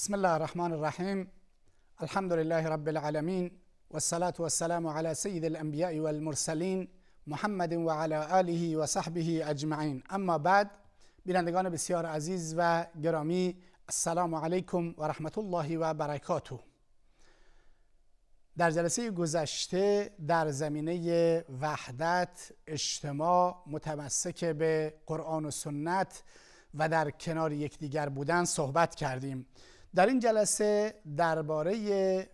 بسم الله الرحمن الرحیم. الحمد لله رب العالمین والصلاة والسلام علی سید الانبیاء والمرسلین محمد و علی آله و صحبه اجمعین. اما بعد، بینندگان بسیار عزیز و گرامی، السلام علیکم و رحمت الله و برکاته. در جلسه گذشته در زمینه وحدت، اجتماع، متمسک به قرآن و سنت و در کنار یکدیگر بودن صحبت کردیم. در این جلسه درباره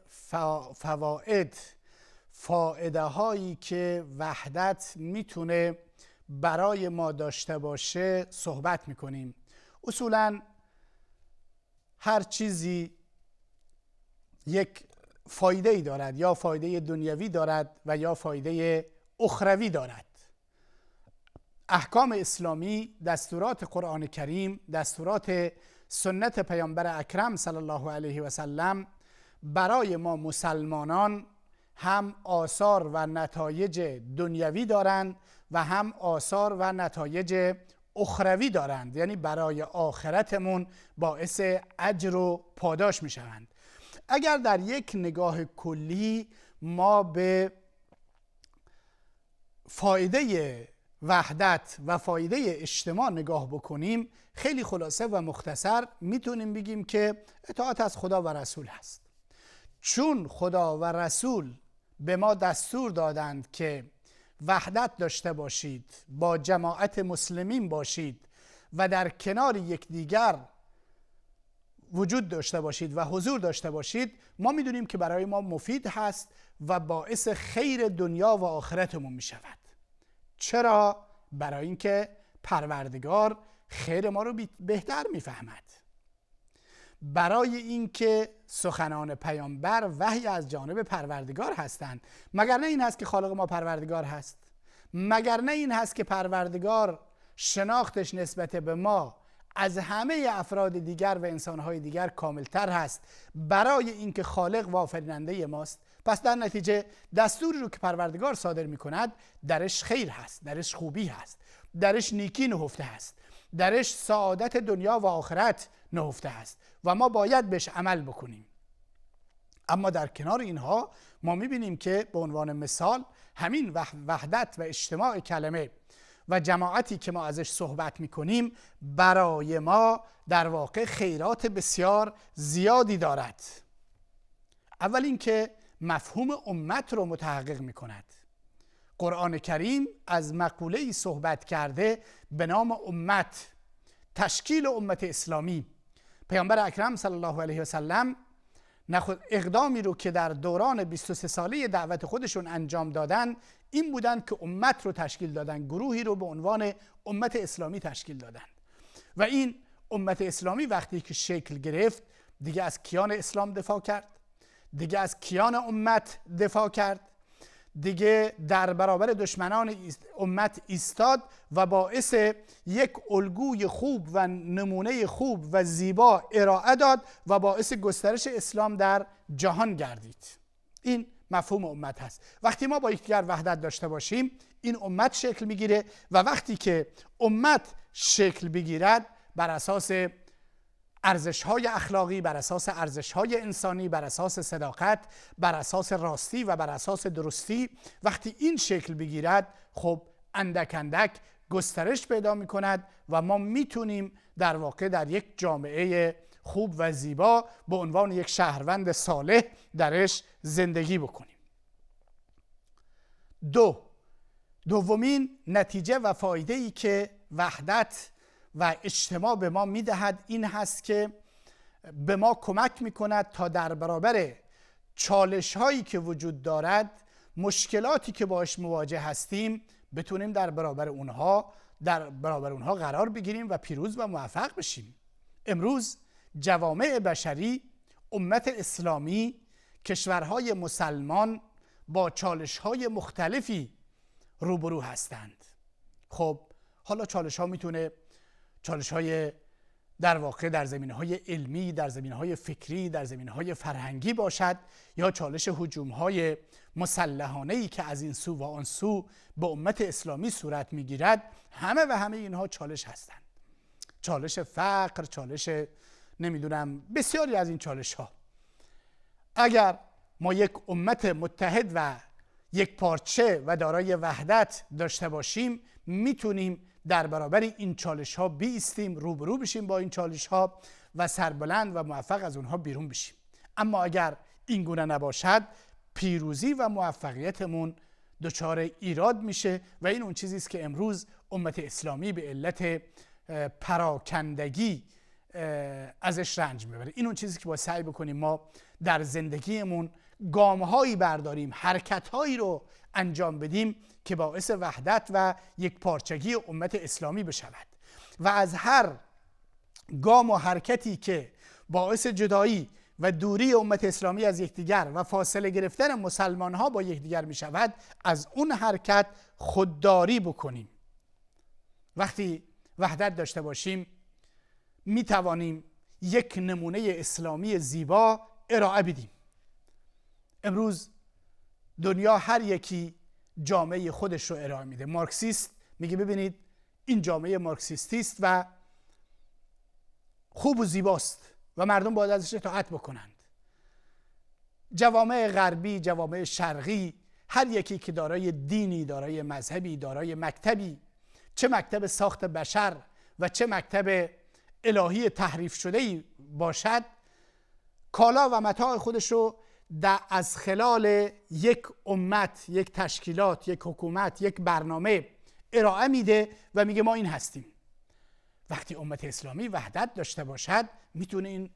فایده هایی که وحدت میتونه برای ما داشته باشه صحبت میکنیم. اصولا هر چیزی یک فایده ای دارد، یا فایده دنیوی دارد و یا فایده اخروی دارد. احکام اسلامی، دستورات قرآن کریم، دستورات سنت پیامبر اکرم صلی الله علیه و سلم برای ما مسلمانان هم آثار و نتایج دنیوی دارند و هم آثار و نتایج اخروی دارند، یعنی برای آخرتمون باعث اجر و پاداش می شوند. اگر در یک نگاه کلی ما به فایده وحدت و فایده اجتماع نگاه بکنیم، خیلی خلاصه و مختصر میتونیم بگیم که اطاعت از خدا و رسول هست. چون خدا و رسول به ما دستور دادند که وحدت داشته باشید، با جماعت مسلمین باشید و در کنار یکدیگر وجود داشته باشید و حضور داشته باشید، ما میدونیم که برای ما مفید هست و باعث خیر دنیا و آخرتمون میشود. چرا؟ برای اینکه پروردگار خیر ما رو بهتر میفهمد. برای اینکه سخنان پیامبر وحی از جانب پروردگار هستند. مگر نه این هست که خالق ما پروردگار هست؟ مگر نه این هست که پروردگار شناختش نسبت به ما از همه افراد دیگر و انسانهای دیگر کاملتر هست، برای اینکه خالق و آفریننده ماست؟ پس در نتیجه دستوری رو که پروردگار صادر می کند درش خیر هست، درش خوبی هست، درش نیکی نهفته هست، درش سعادت دنیا و آخرت نهفته هست و ما باید بهش عمل بکنیم. اما در کنار اینها ما می بینیم که به عنوان مثال همین وحدت و اجتماع کلمه و جماعتی که ما ازش صحبت می کنیم برای ما در واقع خیرات بسیار زیادی دارد. اول اینکه مفهوم امت رو متحقق می کند. قرآن کریم از مقوله‌ای صحبت کرده به نام امت، تشکیل امت اسلامی. پیامبر اکرم صلی الله علیه و سلم اقدامی رو که در دوران 23 ساله دعوت خودشون انجام دادن این بودن که امت رو تشکیل دادن، گروهی رو به عنوان امت اسلامی تشکیل دادن. و این امت اسلامی وقتی که شکل گرفت دیگه از کیان اسلام دفاع کرد، دیگه از کیان امت دفاع کرد، دیگه در برابر دشمنان امت ایستاد و باعث یک الگوی خوب و نمونه خوب و زیبا ارائه داد و باعث گسترش اسلام در جهان گردید. این مفهوم امت هست. وقتی ما با یکدیگر وحدت داشته باشیم این امت شکل میگیره و وقتی که امت شکل بگیرد بر اساس ارزش‌های اخلاقی، بر اساس ارزش‌های انسانی، بر اساس صداقت، بر اساس راستی و بر اساس درستی، وقتی این شکل بگیرد خب اندک اندک گسترش پیدا می‌کند و ما میتونیم در واقع در یک جامعه خوب و زیبا به عنوان یک شهروند صالح درش زندگی بکنیم. دومین نتیجه و فایده‌ای که وحدت و اجتماع به ما میدهد این هست که به ما کمک میکند تا در برابر چالش هایی که وجود دارد، مشکلاتی که باش مواجه هستیم، بتونیم در برابر اونها قرار بگیریم و پیروز و موفق بشیم. امروز جوامع بشری، امت اسلامی، کشورهای مسلمان با چالش های مختلفی روبرو هستند. خب حالا چالش ها میتونه چالش‌های در واقع در زمینه‌های علمی، در زمینه‌های فکری، در زمینه‌های فرهنگی باشد، یا چالش هجوم‌های مسلحانه‌ای که از این سو و آن سو به امت اسلامی صورت می‌گیرد. همه اینها چالش هستند. چالش فقر، چالش نمیدونم بسیاری از این چالش ها. اگر ما یک امت متحد و یک پارچه و دارای وحدت داشته باشیم، میتونیم در برابر این چالش ها بایستیم، روبرو بشیم با این چالش ها و سربلند و موفق از اونها بیرون بشیم. اما اگر این گونه نباشد، پیروزی و موفقیتمون دچار ایراد میشه و این اون چیزی است که امروز امت اسلامی به علت پراکندگی ازش رنج میبره. این اون چیزی که باید سعی بکنیم ما در زندگیمون گام‌هایی برداریم، حرکت‌هایی رو انجام بدیم که باعث وحدت و یک پارچگی امت اسلامی بشود و از هر گام و حرکتی که باعث جدایی و دوری امت اسلامی از یکدیگر و فاصله گرفتن مسلمان‌ها با یکدیگر می‌شود، از اون حرکت خودداری بکنیم. وقتی وحدت داشته باشیم می‌توانیم یک نمونه اسلامی زیبا ارائه بدیم. امروز دنیا هر یکی جامعه خودش رو ارائه میده. مارکسیست میگه ببینید این جامعه مارکسیستی است و خوب و زیباست و مردم باید ازش اطاعت بکنند. جوامع غربی، جوامع شرقی، هر یکی که دارای دینی، دارای مذهبی، دارای مکتبی، چه مکتب ساخت بشر و چه مکتب الهی تحریف شده‌ای باشد، کالا و متاع خودش رو از خلال یک امت، یک تشکیلات، یک حکومت، یک برنامه ارائه میده و میگه ما این هستیم. وقتی امت اسلامی وحدت داشته باشد میتونه این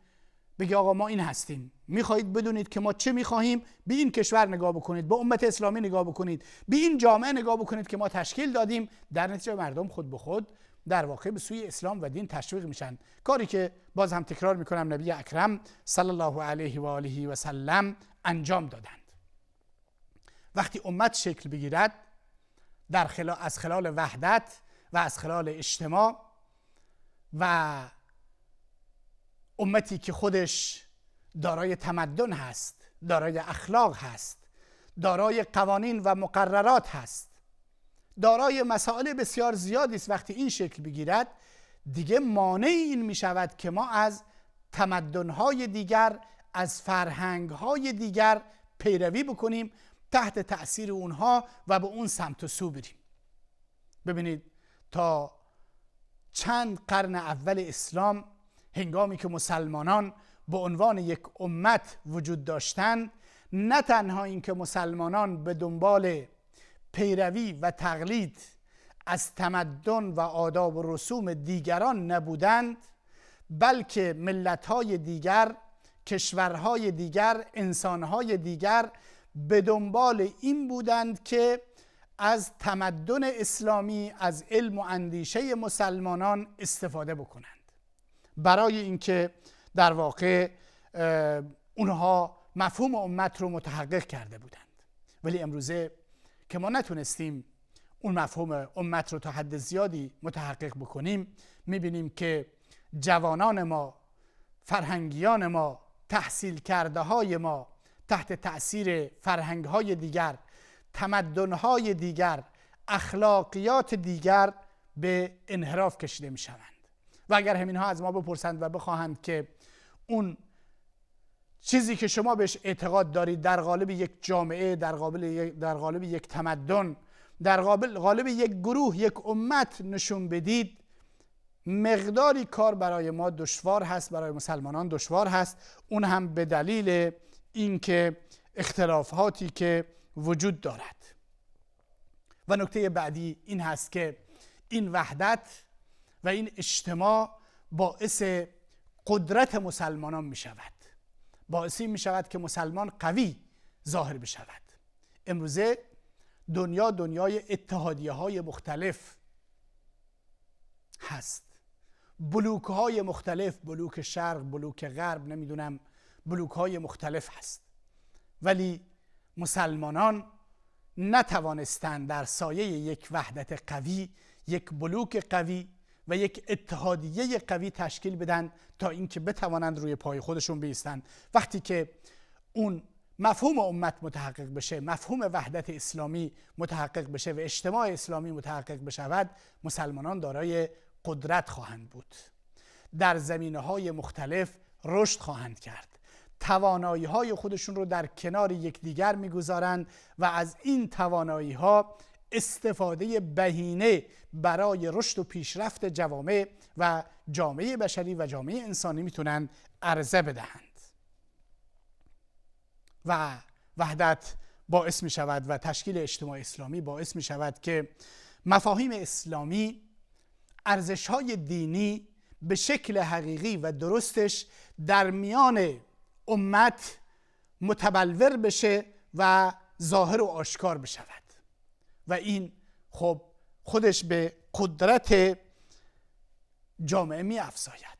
بگه آقا ما این هستیم. میخواهید بدونید که ما چه میخواهیم؟ به این کشور نگاه بکنید، به امت اسلامی نگاه بکنید، به این جامعه نگاه بکنید که ما تشکیل دادیم. در نتیجه مردم خود به خود در واقع به سوی اسلام و دین تشویق میشن. کاری که باز هم تکرار میکنم نبی اکرم صلی الله علیه و آله و سلم انجام دادند. وقتی امت شکل بگیرد از خلال وحدت و از خلال اجتماع و امتی که خودش دارای تمدن هست، دارای اخلاق هست، دارای قوانین و مقررات هست، دارای مسائل بسیار زیادی است، وقتی این شکل بگیرد دیگه مانع این می شود که ما از تمدن‌های دیگر، از فرهنگ‌های دیگر پیروی بکنیم، تحت تأثیر اونها و به اون سمت و سو بریم. ببینید تا چند قرن اول اسلام، هنگامی که مسلمانان به عنوان یک امت وجود داشتند، نه تنها این که مسلمانان به دنبال پیروی و تقلید از تمدن و آداب و رسوم دیگران نبودند، بلکه ملت‌های دیگر، کشورهای دیگر، انسانهای دیگر به دنبال این بودند که از تمدن اسلامی، از علم و اندیشه مسلمانان استفاده بکنند، برای اینکه در واقع اونها مفهوم امت رو متحقق کرده بودند. ولی امروزه که ما نتونستیم اون مفهوم امت رو تا حد زیادی متحقق بکنیم، میبینیم که جوانان ما، فرهنگیان ما، تحصیل کرده های ما تحت تأثیر فرهنگ های دیگر، تمدن های دیگر، اخلاقیات دیگر به انحراف کشیده می شوند. و اگر همین ها از ما بپرسند و بخواهند که اون چیزی که شما بهش اعتقاد دارید در قالب یک جامعه، در قالب یک تمدن، در قالب یک گروه، یک امت نشون بدید، مقداری کار برای ما دشوار هست، برای مسلمانان دشوار هست، اون هم به دلیل اینکه اختلافاتی که وجود دارد. و نکته بعدی این هست که این وحدت و این اجتماع باعث قدرت مسلمانان می شود، باعثی می شود که مسلمان قوی ظاهر بشود. امروزه دنیا دنیای اتحادیه های مختلف هست، بلوک های مختلف، بلوک شرق، بلوک غرب، نمیدونم بلوک های مختلف هست، ولی مسلمانان نتوانستند در سایه یک وحدت قوی، یک بلوک قوی و یک اتحادیه قوی تشکیل بدن تا اینکه بتوانند روی پای خودشون بایستند. وقتی که اون مفهوم امت متحقق بشه، مفهوم وحدت اسلامی متحقق بشه و اجتماع اسلامی متحقق بشود، مسلمانان دارای قدرت خواهند بود، در زمینه‌های مختلف رشد خواهند کرد. توانایی های خودشون رو در کنار یکدیگر میگذارند و از این توانایی ها استفاده بهینه برای رشد و پیشرفت جوامع و جامعه بشری و جامعه انسانی میتونن عرضه بدهند. و وحدت باعث می شود و تشکیل اجتماع اسلامی باعث می شود که مفاهیم اسلامی، ارزش‌های دینی به شکل حقیقی و درستش در میان امت متبلور بشه و ظاهر و آشکار بشود و این خب خودش به قدرت جامعه می افزاید.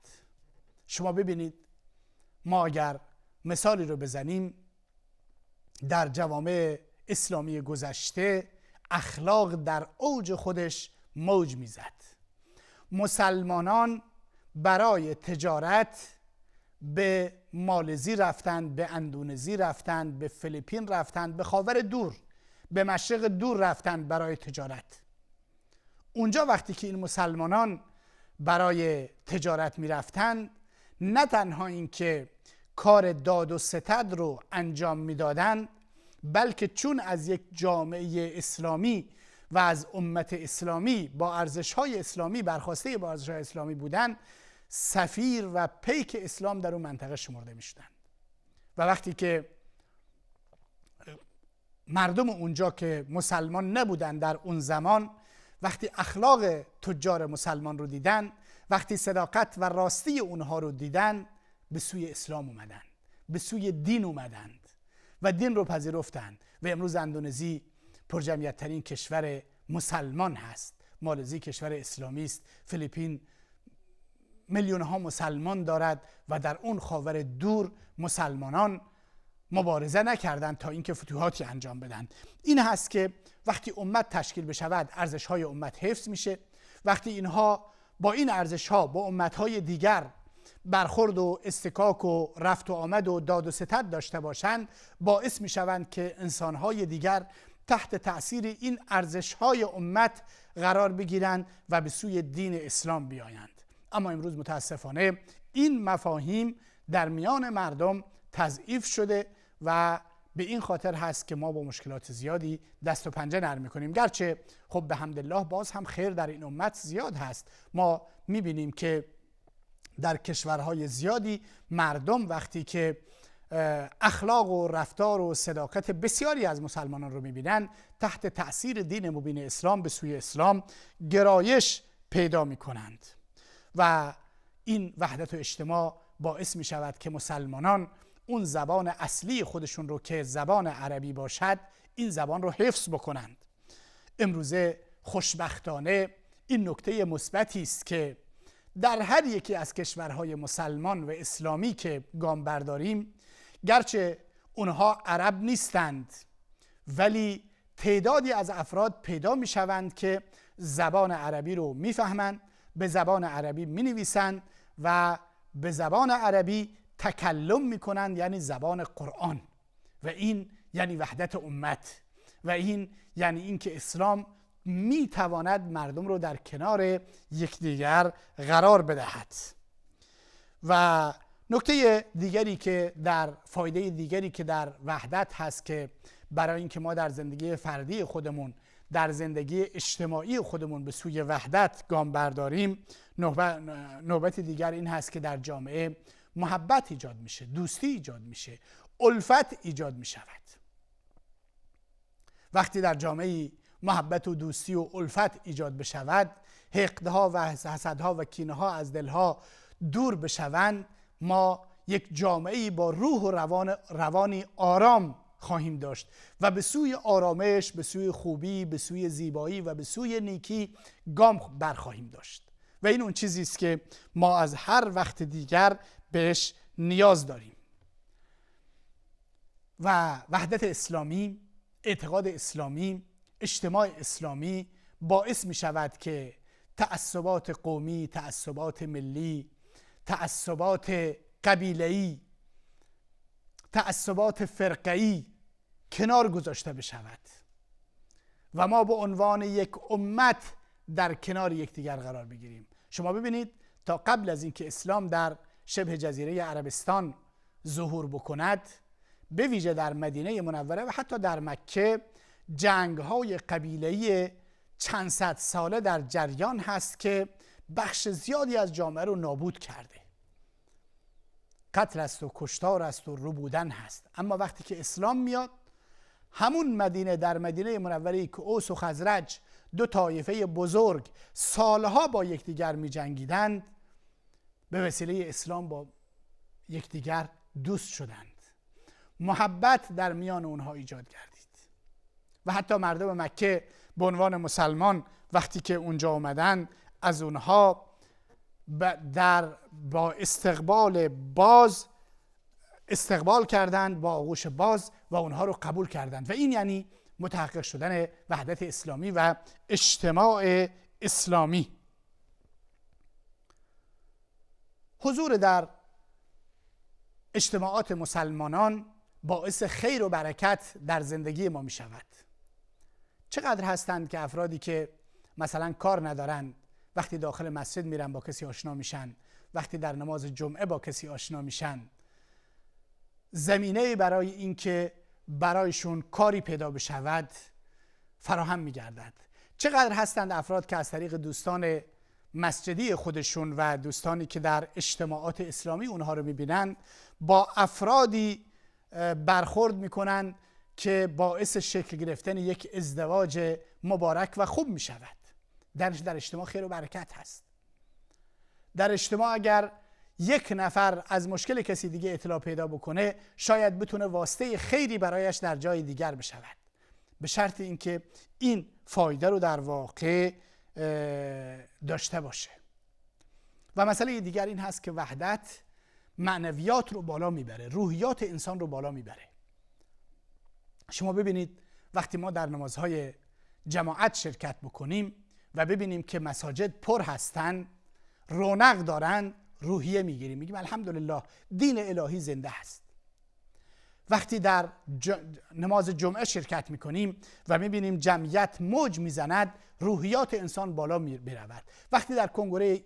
شما ببینید، ما اگر مثالی رو بزنیم، در جوامع اسلامی گذشته اخلاق در اوج خودش موج میزد. مسلمانان برای تجارت به مالزی رفتند، به اندونزی رفتند، به فیلیپین رفتند، به خاور دور، به مشرق دور رفتند برای تجارت. اونجا وقتی که این مسلمانان برای تجارت می رفتند، نه تنها این که کار داد و ستد رو انجام می دادند، بلکه چون از یک جامعه اسلامی و از امت اسلامی با ارزش‌های اسلامی برخواسته با ارزش‌های اسلامی بودند، سفیر و پیک اسلام در اون منطقه شمرده می‌شدند. و وقتی که مردم اونجا که مسلمان نبودند در اون زمان، وقتی اخلاق تجار مسلمان رو دیدن، وقتی صداقت و راستی اونها رو دیدن، به سوی اسلام اومدن، به سوی دین اومدند و دین رو پذیرفتند. و امروز اندونزی پرجمعیت ترین کشور مسلمان هست، مالزی کشور اسلامی است، فیلیپین میلیون ها مسلمان دارد و در اون خاور دور مسلمانان مبارزه نکردند تا اینکه فتوحاتی انجام بدن. این هست که وقتی امت تشکیل بشود، ارزش های امت حفظ میشه. وقتی اینها با این ارزش ها با امت های دیگر برخورد و استکاک و رفت و آمد و داد و ستد داشته باشند، باعث می شوند که انسانهای دیگر تحت تأثیر این ارزش‌های امت قرار بگیرند و به سوی دین اسلام بیایند. اما امروز متاسفانه این مفاهیم در میان مردم تضعیف شده و به این خاطر هست که ما با مشکلات زیادی دست و پنجه نرم می‌کنیم. گرچه خب به حمدالله باز هم خیر در این امت زیاد هست. ما می‌بینیم که در کشورهای زیادی مردم وقتی که اخلاق و رفتار و صداقت بسیاری از مسلمانان رو می‌بینن، تحت تأثیر دین مبین اسلام به سوی اسلام گرایش پیدا می‌کنند و این وحدت و اجتماع باعث می‌شود که مسلمانان اون زبان اصلی خودشون رو که زبان عربی باشد، این زبان رو حفظ بکنند. امروزه خوشبختانه این نکته مثبتی است که در هر یکی از کشورهای مسلمان و اسلامی که گام برداریم، گرچه اونها عرب نیستند، ولی تعدادی از افراد پیدا می شوند که زبان عربی رو می فهمند، به زبان عربی می نویسند و به زبان عربی تکلم می کنند، یعنی زبان قرآن. و این یعنی وحدت امت و این یعنی اینکه اسلام می تواند مردم رو در کنار یکدیگر قرار بدهد. و نکته دیگری که فایده دیگری که در وحدت هست که برای اینکه ما در زندگی فردی خودمون، در زندگی اجتماعی خودمون به سوی وحدت گام برداریم، نوبت دیگر این هست که در جامعه محبت ایجاد میشه، دوستی ایجاد میشه، الفت ایجاد میشود. وقتی در جامعه محبت و دوستی و الفت ایجاد بشود، حقدها و حسدها و کینه‌ها از دلها دور بشوند، ما یک جامعه با روح و روانی آرام خواهیم داشت و به سوی آرامش، به سوی خوبی، به سوی زیبایی و به سوی نیکی گام برخواهیم داشت. و این اون چیزی است که ما از هر وقت دیگر بهش نیاز داریم. و وحدت اسلامی، اعتقاد اسلامی، اجتماع اسلامی باعث می شود که تعصبات قومی، تعصبات ملی، تعصبات قبیله‌ای، تعصبات فرقه‌ای کنار گذاشته بشود و ما به عنوان یک امت در کنار یکدیگر قرار بگیریم. شما ببینید تا قبل از اینکه اسلام در شبه جزیره عربستان ظهور بکند، به ویژه در مدینه منوره و حتی در مکه جنگ‌های قبیله‌ای چند صد ساله در جریان هست که بخش زیادی از جامعه رو نابود کرده. قتل است و کشتار است و ربودن هست. اما وقتی که اسلام میاد، همون مدینه، در مدینه منوره که اوس و خزرج دو طایفه بزرگ سالها با یکدیگر می جنگیدند، به وسیله اسلام با یکدیگر دوست شدند. محبت در میان اونها ایجاد گردید و حتی مردم مکه به عنوان مسلمان وقتی که اونجا آمدن، از اونها با استقبال کردند با آغوش باز و اونها رو قبول کردند و این یعنی متحقق شدن وحدت اسلامی و اجتماع اسلامی. حضور در اجتماعات مسلمانان باعث خیر و برکت در زندگی ما می شود. چقدر هستند که افرادی که مثلا کار ندارند وقتی داخل مسجد میرن با کسی آشنا میشن، وقتی در نماز جمعه با کسی آشنا میشن، زمینه برای اینکه برایشون کاری پیدا بشود فراهم میگردد. چقدر هستند افراد که از طریق دوستان مسجدی خودشون و دوستانی که در اجتماعات اسلامی اونها رو میبینن با افرادی برخورد میکنن که باعث شکل گرفتن یک ازدواج مبارک و خوب میشود. در اجتماع خیر و برکت هست. در اجتماع اگر یک نفر از مشکل کسی دیگه اطلاع پیدا بکنه، شاید بتونه واسطه خیری برایش در جای دیگر بشود، به شرط اینکه این فایده رو در واقع داشته باشه. و مسئله دیگر این هست که وحدت معنویات رو بالا میبره، روحیات انسان رو بالا میبره. شما ببینید وقتی ما در نمازهای جماعت شرکت بکنیم و ببینیم که مساجد پر هستن، رونق دارن، روحیه میگیریم، میگیم الحمدلله دین الهی زنده هست. وقتی در نماز جمعه شرکت میکنیم و میبینیم جمعیت موج میزند، روحیات انسان بالا میرود. وقتی در کنگره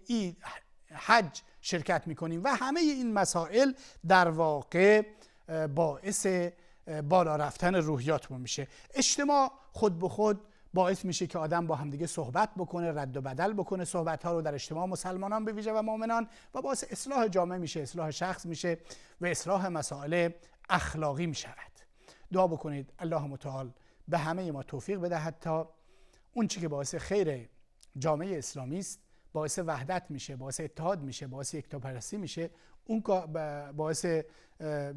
حج شرکت میکنیم و همه این مسائل در واقع باعث بالا رفتن روحیاتمون میشه. اجتماع خود به خود باعث میشه که آدم با همدیگه صحبت بکنه، رد و بدل بکنه صحبت ها رو در اجتماع مسلمانان به ویژه و مؤمنان، و باعث اصلاح جامعه میشه، اصلاح شخص میشه و اصلاح مسائل اخلاقی میشود. دعا بکنید الله متعال به همه ما توفیق بدهد تا اون چی که باعث خیر جامعه اسلامی است، باعث وحدت میشه، باعث اتحاد میشه، باعث یکتاپرستی میشه، اون باعث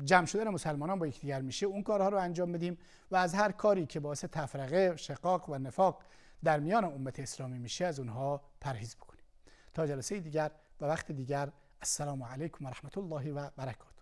جمع شدن مسلمانان با یکدیگر میشه، اون کارها رو انجام بدیم و از هر کاری که باعث تفرقه، شقاق و نفاق در میان امت اسلامی میشه از اونها پرهیز بکنیم. تا جلسه دیگر و وقت دیگر، السلام علیکم و رحمت الله و برکاته.